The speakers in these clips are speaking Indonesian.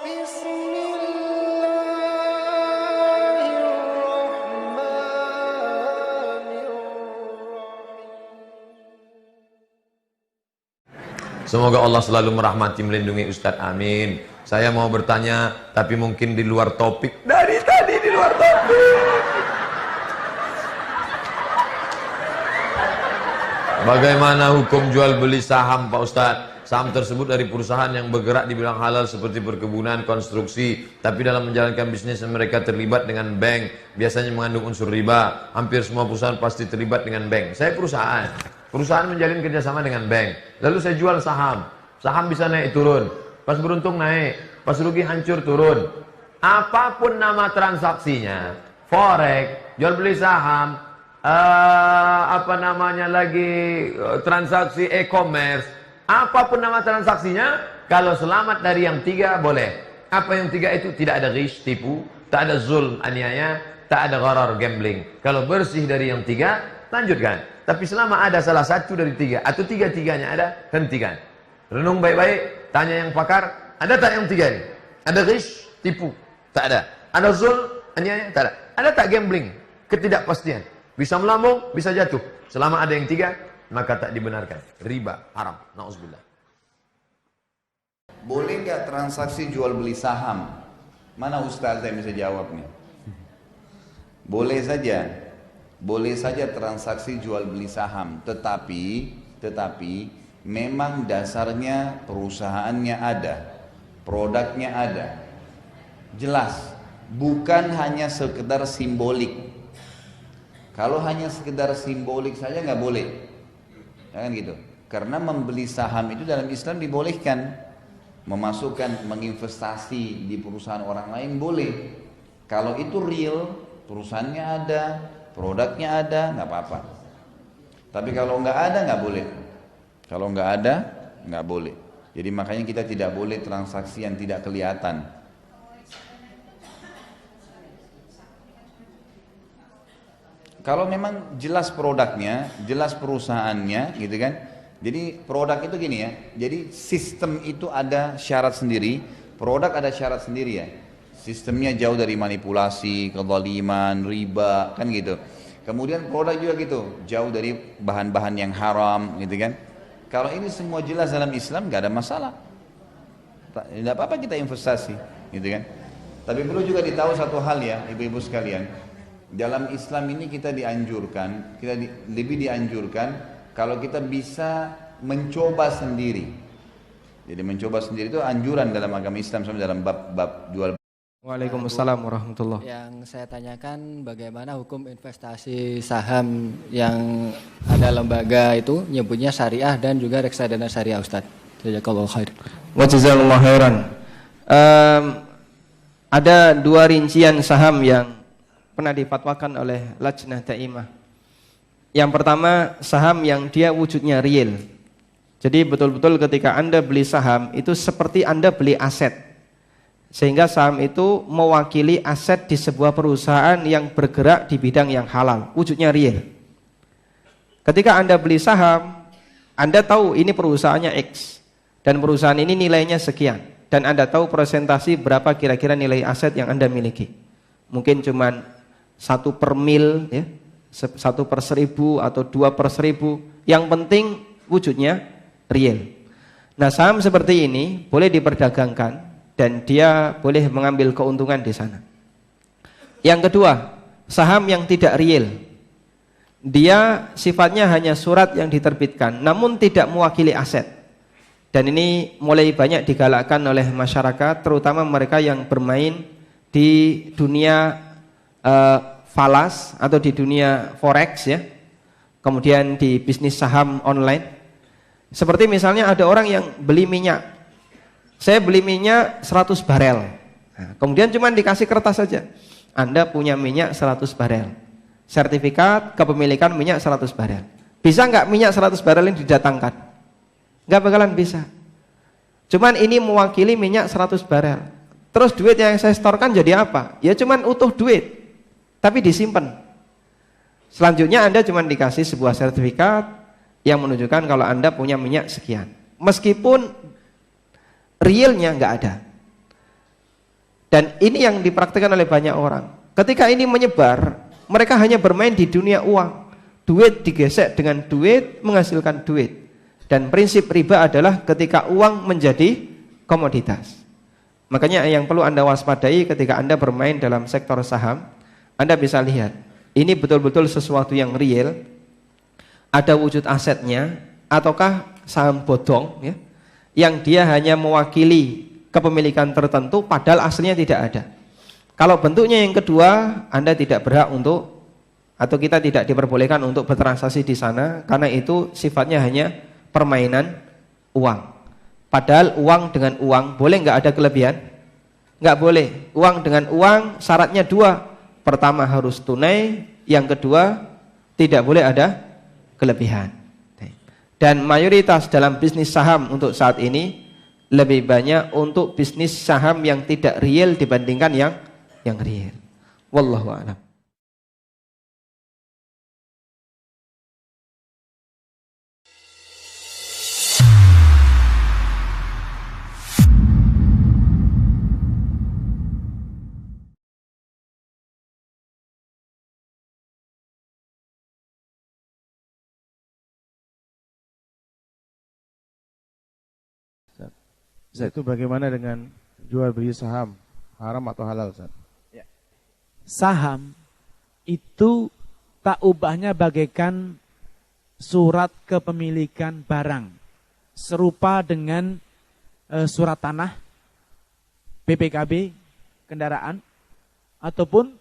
Semoga Allah selalu merahmati, melindungi Ustadz, amin. Saya mau bertanya, tapi mungkin di luar topik. Dari tadi di luar topik. Bagaimana hukum jual beli saham Pak Ustadz? Saham tersebut dari perusahaan yang bergerak di bidang halal seperti perkebunan, konstruksi, tapi dalam menjalankan bisnis mereka terlibat dengan bank, biasanya mengandung unsur riba. Hampir semua perusahaan pasti terlibat dengan bank. Saya perusahaan menjalin kerjasama dengan bank, lalu saya jual saham. Saham bisa naik turun, pas beruntung naik, pas rugi hancur turun. Apapun nama transaksinya, forex, jual beli saham, transaksi e-commerce, apapun nama transaksinya, kalau selamat dari yang tiga boleh. Apa yang tiga itu? Tidak ada ghish, tipu, tak ada zulm, aniaya, tak ada gharar, gambling. Kalau bersih dari yang tiga, lanjutkan. Tapi selama ada salah satu dari tiga atau tiga-tiganya ada, hentikan. Renung baik-baik, tanya yang pakar, ada tak yang tiga ini? Ada ghish, tipu? Tak ada. Ada zulm, aniaya? Tak ada. Ada tak gambling? Ketidakpastian. Bisa melambung, bisa jatuh. Selama ada yang tiga, maka tak dibenarkan. Riba, haram. Na'udzubillah. Boleh nggak transaksi jual beli saham? Mana Ustaz yang bisa jawab nih? Boleh saja. Boleh saja transaksi jual beli saham, tetapi memang dasarnya perusahaannya ada, produknya ada, jelas, bukan hanya sekedar simbolik. Kalau hanya sekedar simbolik saja nggak boleh, kan gitu. Karena membeli saham itu dalam Islam dibolehkan, memasukkan, menginvestasi di perusahaan orang lain boleh. Kalau itu real, perusahaannya ada, produknya ada, nggak apa-apa. Tapi kalau nggak ada, nggak boleh. Kalau nggak ada, nggak boleh. Jadi makanya kita tidak boleh transaksi yang tidak kelihatan. Kalau memang jelas produknya, jelas perusahaannya, gitu kan. Jadi produk itu gini ya. Jadi sistem itu ada syarat sendiri, produk ada syarat sendiri ya. Sistemnya jauh dari manipulasi, kezaliman, riba, kan gitu. Kemudian produk juga gitu, jauh dari bahan-bahan yang haram, gitu kan. Kalau ini semua jelas dalam Islam, gak ada masalah. Tidak apa-apa kita investasi, gitu kan. Tapi perlu juga ditahu satu hal ya, ibu-ibu sekalian. Dalam Islam ini kita dianjurkan, lebih dianjurkan kalau kita bisa mencoba sendiri. Jadi mencoba sendiri itu anjuran dalam agama Islam, sama dalam bab jual. Waalaikumsalam warahmatullahi. Yang saya tanyakan bagaimana hukum investasi saham yang ada lembaga itu nyebutnya syariah dan juga reksadana syariah, Ustaz. Jazakallahu khair. Wa jazakallahu khairan. Ada dua rincian saham yang pernah difatwakan oleh Lajnah Daimah. Yang pertama, saham yang dia wujudnya real. Jadi betul-betul ketika Anda beli saham itu seperti Anda beli aset. Sehingga saham itu mewakili aset di sebuah perusahaan yang bergerak di bidang yang halal, wujudnya real. Ketika Anda beli saham, Anda tahu ini perusahaannya X dan perusahaan ini nilainya sekian, dan Anda tahu presentasi berapa kira-kira nilai aset yang Anda miliki. Mungkin cuman 1 per mil ya, 1 per 1000 atau 2 per 1000. Yang penting wujudnya real. Nah, saham seperti ini boleh diperdagangkan dan dia boleh mengambil keuntungan di sana. Yang kedua, saham yang tidak real. Dia sifatnya hanya surat yang diterbitkan, namun tidak mewakili aset. Dan ini mulai banyak digalakkan oleh masyarakat, terutama mereka yang bermain di dunia falas atau di dunia forex ya. Kemudian di bisnis saham online. Seperti misalnya ada orang yang beli minyak. Saya beli minyak 100 barel. Nah, kemudian cuma dikasih kertas saja. Anda punya minyak 100 barel. Sertifikat kepemilikan minyak 100 barel. Bisa nggak minyak 100 barel ini didatangkan? Nggak bakalan bisa. Cuman ini mewakili minyak 100 barel. Terus duit yang saya setorkan jadi apa? Ya cuman utuh duit, tapi disimpan. Selanjutnya Anda cuma dikasih sebuah sertifikat yang menunjukkan kalau Anda punya minyak sekian. Meskipun realnya nggak ada. Dan ini yang dipraktikkan oleh banyak orang. Ketika ini menyebar, mereka hanya bermain di dunia uang. Duit digesek dengan duit, menghasilkan duit. Dan prinsip riba adalah ketika uang menjadi komoditas. Makanya yang perlu Anda waspadai ketika Anda bermain dalam sektor saham, Anda bisa lihat, ini betul-betul sesuatu yang real, ada wujud asetnya, ataukah saham bodong, ya, yang dia hanya mewakili kepemilikan tertentu padahal aslinya tidak ada. Kalau bentuknya yang kedua, Anda tidak berhak untuk, atau kita tidak diperbolehkan untuk bertransaksi di sana, karena itu sifatnya hanya permainan uang. Padahal uang dengan uang boleh nggak ada kelebihan? Nggak boleh. Uang dengan uang syaratnya dua. Pertama harus tunai, yang kedua tidak boleh ada kelebihan. Dan mayoritas dalam bisnis saham untuk saat ini lebih banyak untuk bisnis saham yang tidak real dibandingkan yang real. Wallahu a'lam. Itu bagaimana dengan jual beli saham, haram atau halal, Ustaz? Ya. Saham itu tak ubahnya bagaikan surat kepemilikan barang, serupa dengan surat tanah, BPKB, kendaraan, ataupun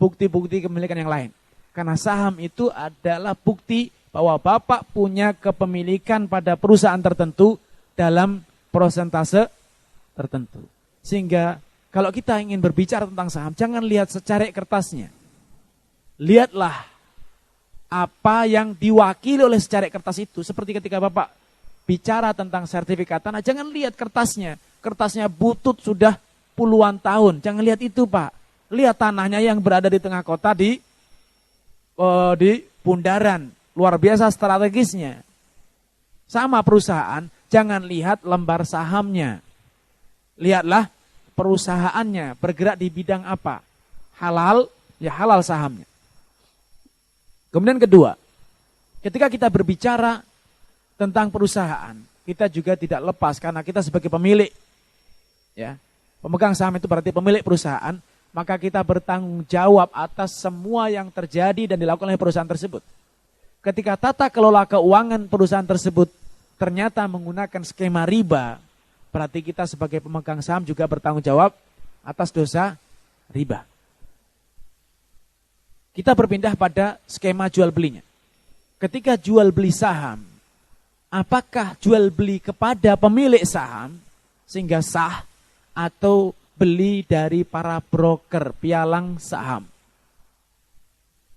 bukti-bukti kepemilikan yang lain. Karena saham itu adalah bukti bahwa Bapak punya kepemilikan pada perusahaan tertentu dalam persentase tertentu. Sehingga kalau kita ingin berbicara tentang saham, jangan lihat secari kertasnya. Lihatlah apa yang diwakili oleh secari kertas itu. Seperti ketika Bapak bicara tentang sertifikat tanah, jangan lihat kertasnya. Kertasnya butut sudah puluhan tahun. Jangan lihat itu, Pak. Lihat tanahnya yang berada di tengah kota di bundaran. Luar biasa strategisnya. Sama perusahaan, jangan lihat lembar sahamnya. Lihatlah perusahaannya bergerak di bidang apa. Halal, ya halal sahamnya. Kemudian kedua, ketika kita berbicara tentang perusahaan, kita juga tidak lepas karena kita sebagai pemilik, ya, pemegang saham itu berarti pemilik perusahaan, maka kita bertanggung jawab atas semua yang terjadi dan dilakukan oleh perusahaan tersebut. Ketika tata kelola keuangan perusahaan tersebut ternyata menggunakan skema riba, berarti kita sebagai pemegang saham juga bertanggung jawab atas dosa riba. Kita berpindah pada skema jual belinya. Ketika jual beli saham, apakah jual beli kepada pemilik saham sehingga sah, atau beli dari para broker pialang saham?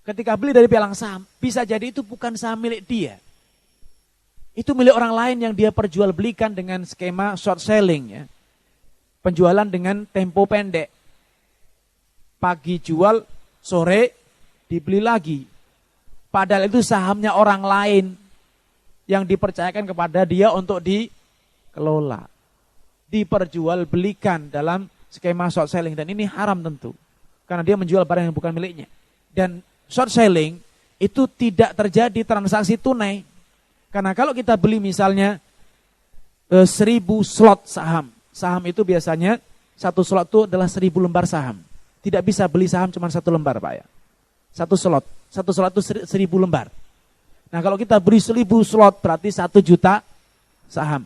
Ketika beli dari pialang saham, bisa jadi itu bukan saham milik dia. Itu milik orang lain yang dia perjualbelikan dengan skema short selling, ya. Penjualan dengan tempo pendek. Pagi jual, sore dibeli lagi. Padahal itu sahamnya orang lain yang dipercayakan kepada dia untuk dikelola. Diperjualbelikan dalam skema short selling, dan ini haram tentu. Karena dia menjual barang yang bukan miliknya. Dan short selling itu tidak terjadi transaksi tunai. Karena kalau kita beli misalnya 1000 slot saham. Saham itu biasanya satu slot itu adalah 1000 lembar saham. Tidak bisa beli saham cuma satu lembar, Pak, ya. Satu slot itu 1000 lembar. Nah, kalau kita beli 1000 slot berarti 1 juta saham.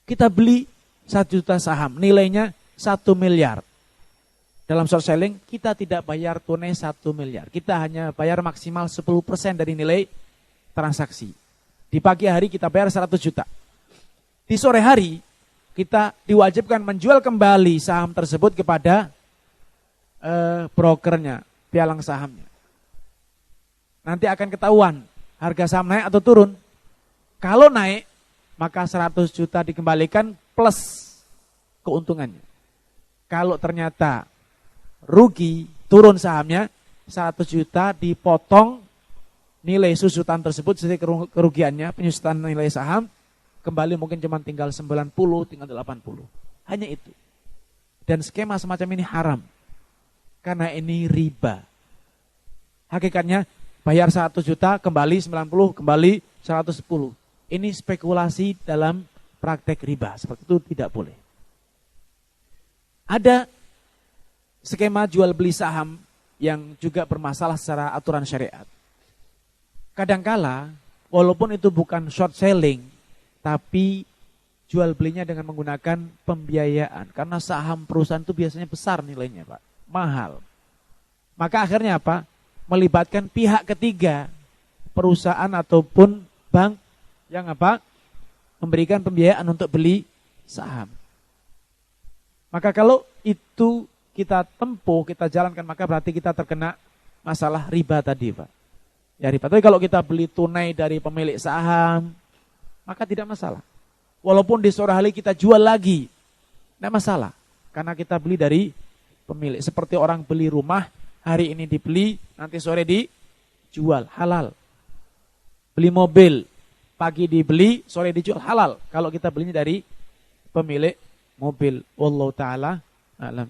Kita beli 1 juta saham, nilainya 1 miliar. Dalam short selling kita tidak bayar tunai 1 miliar. Kita hanya bayar maksimal 10% dari nilai transaksi. Di pagi hari kita bayar 100 juta. Di sore hari kita diwajibkan menjual kembali saham tersebut kepada brokernya, pialang sahamnya. Nanti akan ketahuan harga saham naik atau turun. Kalau naik, maka 100 juta dikembalikan plus keuntungannya. Kalau ternyata rugi, turun sahamnya, 100 juta dipotong nilai susutan tersebut, jadi kerugiannya, penyusutan nilai saham, kembali mungkin cuma tinggal 90, tinggal 80. Hanya itu. Dan skema semacam ini haram. Karena ini riba. Hakikatnya bayar 100 juta, kembali 90, kembali 110. Ini spekulasi dalam praktek riba. Seperti itu tidak boleh. Ada skema jual beli saham yang juga bermasalah secara aturan syariat. Kadangkala, walaupun itu bukan short selling, tapi jual belinya dengan menggunakan pembiayaan. Karena saham perusahaan itu biasanya besar nilainya, Pak. Mahal. Maka akhirnya apa? Melibatkan pihak ketiga, perusahaan ataupun bank yang apa? Memberikan pembiayaan untuk beli saham. Maka kalau itu kita tempuh, kita jalankan, maka berarti kita terkena masalah riba tadi, Pak. Ya riba. Tapi kalau kita beli tunai dari pemilik saham, maka tidak masalah. Walaupun di sore hari kita jual lagi, tidak masalah. Karena kita beli dari pemilik. Seperti orang beli rumah, hari ini dibeli, nanti sore dijual, halal. Beli mobil, pagi dibeli, sore dijual, halal. Kalau kita belinya dari pemilik mobil. Wallahu ta'ala a'lam.